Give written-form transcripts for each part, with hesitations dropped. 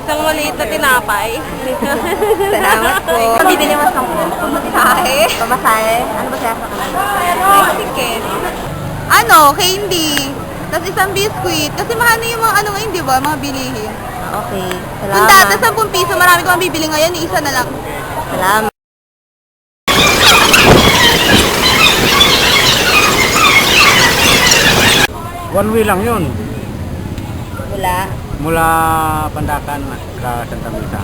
Isang maliit na tinapay. Salamat po. Bibili mo sa pamasahe. Pamasahe? Ano ba siya sa kanila? May ticket. Ano? Candy. Tapos isang biskuit. Kasi mahal na yung mga ano ngayon, di ba? Mga bilihin. Okay. Salamat. Kung dati 10 piso, marami ko mabibili ngayon. Isa na lang. Salamat. One way lang yun. Wala. Mula Pandakan sa Santa Misa.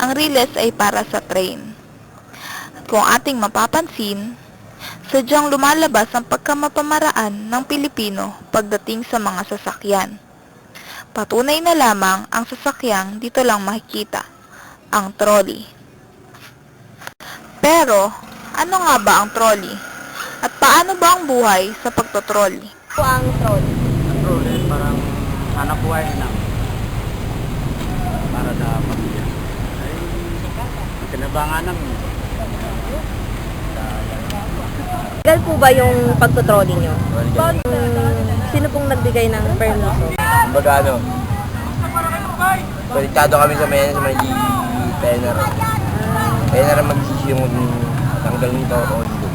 Ang riles ay para sa train. At kung ating mapapansin, sadyang lumalabas ang pagkamapamaraan ng Pilipino pagdating sa mga sasakyan. Patunay na lamang ang sasakyang dito lang makikita, ang trolley. Pero, ano nga ba ang trolley? At paano ba ang buhay sa pagtotrolley? Ito ang trolley. Trolley, parang hanap buhay na. Para sa pamilya. Ay, kinabangan namin. Legal po ba yung pagtotrolley nyo? Sino pong nagbigay ng permiso? Kumbaga ano, konektado kami sa may Penner. Penner ang magsisi yung tanggal nito o dito.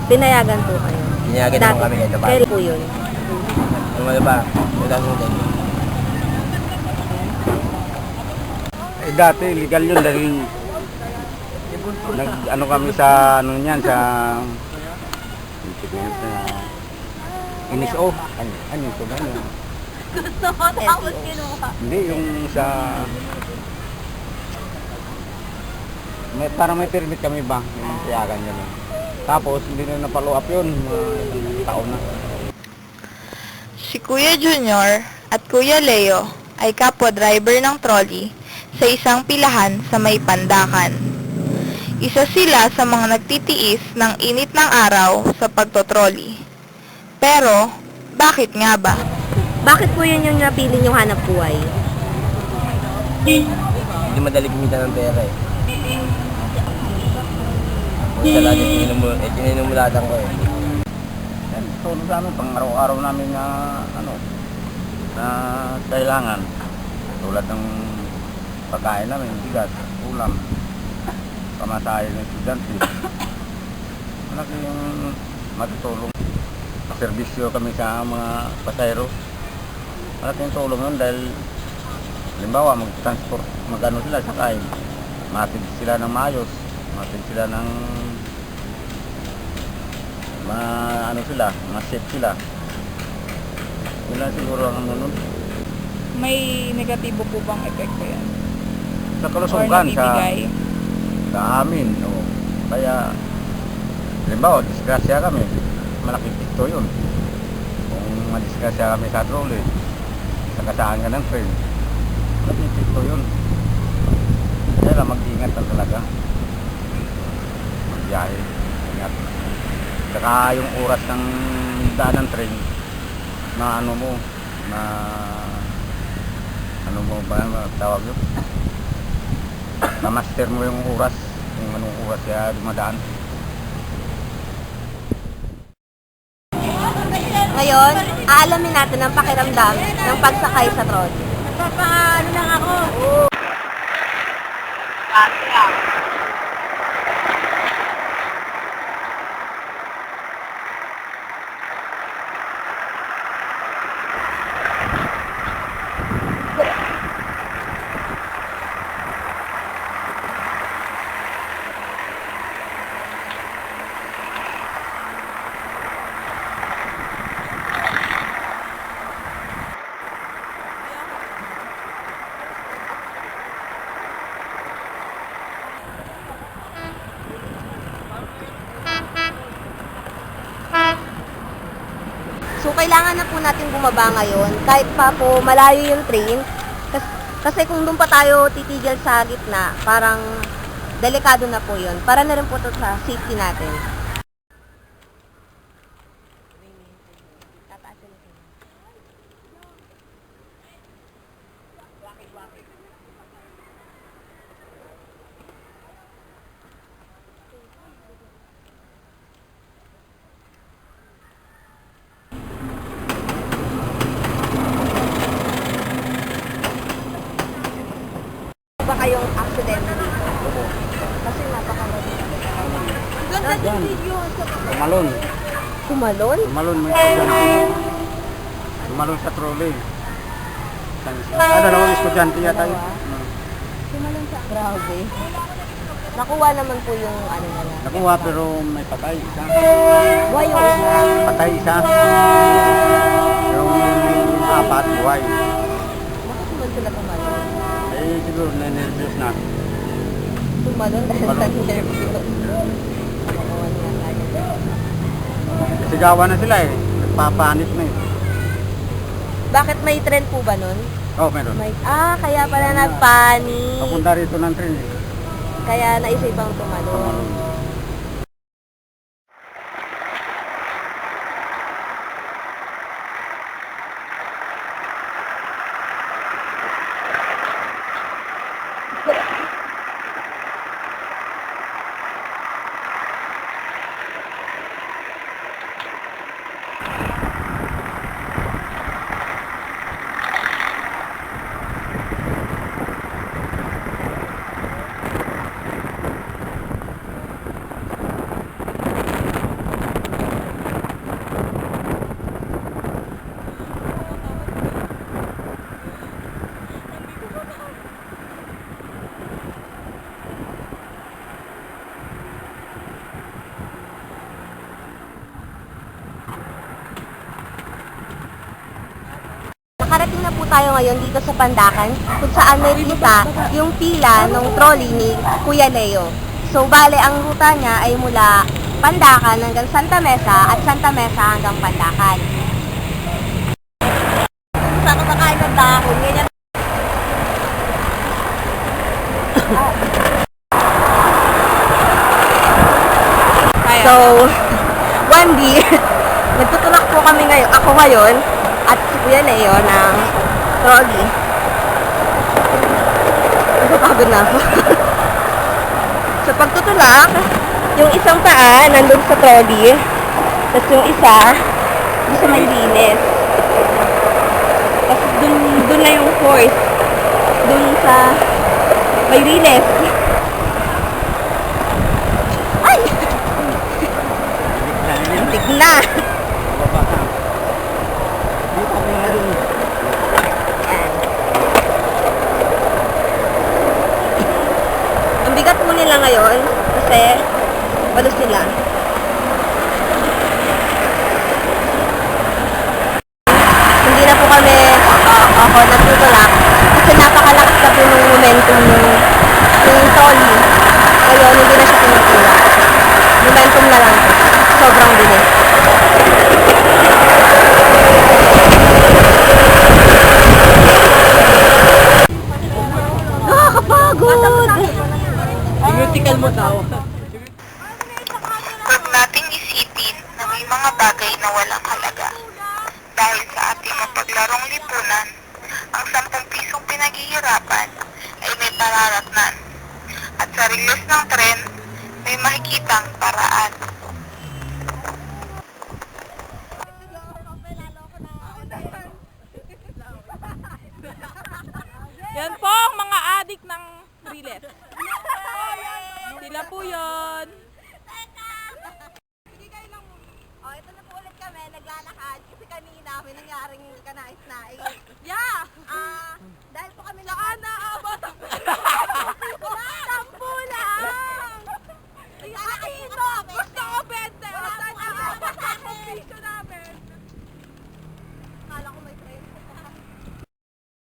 Pinayagan po kayo. Pinayagan naman kami kahit pa. Kailan po yun? Yung ano ba, wala nung ganyan. Eh dati, legal yun dahil ano kami sa ano niyan, sa Iniso. Ano ito ba? Gusto ko tapos kinuha. Hindi, yung sa parang may permit kami ba? Yung tiyagan niya. Tapos hindi na napalo up yun, mga taon na. Si Kuya Junior at Kuya Leo ay kapwa driver ng trolley sa isang pilahan sa may Pandakan. Isa sila sa mga nagtitiis ng init ng araw sa pagtotrolley. Pero, bakit nga ba? Bakit po yun yung napili yung hanap buhay? Hindi madali kumita ng pera eh. Sa lagi tinumulatan ko eh. Yan, tulong sa amin, pang araw-araw namin na ano, na kailangan. Tulad ng pagkain namin, bigas, ulam, pamasahe ng estudyante. Malaki yung matutulong. Serbisyo kami sa mga pasayro. Malaki yung tulong yun dahil halimbawa mag-transport, mag-ano sila, sakay. Matid sila ng maayos, matid sila ng ano sila, safe sila. Yun lang siguro ang ano nun. May negatibo po bang epekto yan? Sa Or kalusugan, nabibigay? sa amin. O, kaya, halimbawa, disgrasya kami. Malaking pikto yun. Kung madisgrasya kami sa trolley, sa kasaan ka ng train, malaking pikto yun. Kaya lang, mag-ingat lang talaga. Magbiyahe, ingat. Saka yung oras ng daan ng train, na ano mo, na ano mo ba tawag yun? Na-master mo yung oras, kung anong oras kaya dumadaan. Ngayon, aalamin natin ang pakiramdam ng pagsakay sa trolley. Nagpapaano lang ako. So, kailangan na po natin bumaba ngayon kahit pa po malayo yung train. Kasi kung doon pa tayo titigil sa gitna, parang delikado na po yun. Para na rin po ito sa safety natin. kayong aksidente dito. Opo. Kasi napakarami. Ganda Yan. ng video. Tumalon. Tumalon? Tumalon may estudyante. Tumalon sa trolley. Dalawang estudyante yata yun. Tumalon sa... Grabe. Nakuha naman po yung ano nila. Nakuha pero may patay isa. Buhay yung isa. Patay isa. Yung apat buhay. Bakit naman sila tumalon? Eh siguro na-nervous na. Tumalon dahil sa Tumalon. nervous. Nakakuha nga tayo. Sigawan na sila eh. Nagpapanik na eh. Bakit may trend po ba nun? Oh, meron. Kaya pala nagpanik. Papunta rito ng train eh. Kaya naisip ang tumalon. Tumalon. Nakarating na po tayo ngayon dito sa Pandakan kung saan may kita yung pila ng trolley ni Kuya Leo. So, bale, ang ruta niya ay mula Pandakan hanggang Santa Mesa at Santa Mesa hanggang Pandakan. Sa kumakain ng dahon, ganyan. So, one day, nagtutulak po kami ngayon, ako ngayon, at si Kuya Leo ng trolley. Napapagod na ako. Sa pagtutulak, yung isang paa nandun sa trolley, tapos yung isa, doon sa may linis. Tapos dun na yung force, dun sa may linis. Ay! Lintik na! Baba ka. Dito ko na rin. Ang bigat po nila ngayon kasi palos sila. Hindi na po kami ako nagtutulak kasi napakalakas na po ng momentum ng trolley. Ngayon hindi na siya tinutulak. Momentum na lang po. Sobrang bilis. Nakakapagod! Theoretical mo daw. Huwag nating isipin na may mga bagay na walang halaga. Dahil sa ating mapaglarong lipunan, ang 10 pisong pinaghihirapan ay may pararatnan. At sa riles ng tren, may makikitang paraan. Yan po ang mga adik ng riles. Sila po yun. Oh, ito na po ulit kami, naglalakad kasi kanina may nangyaring kanais-nais. Yeah! Dahil po kami Saan na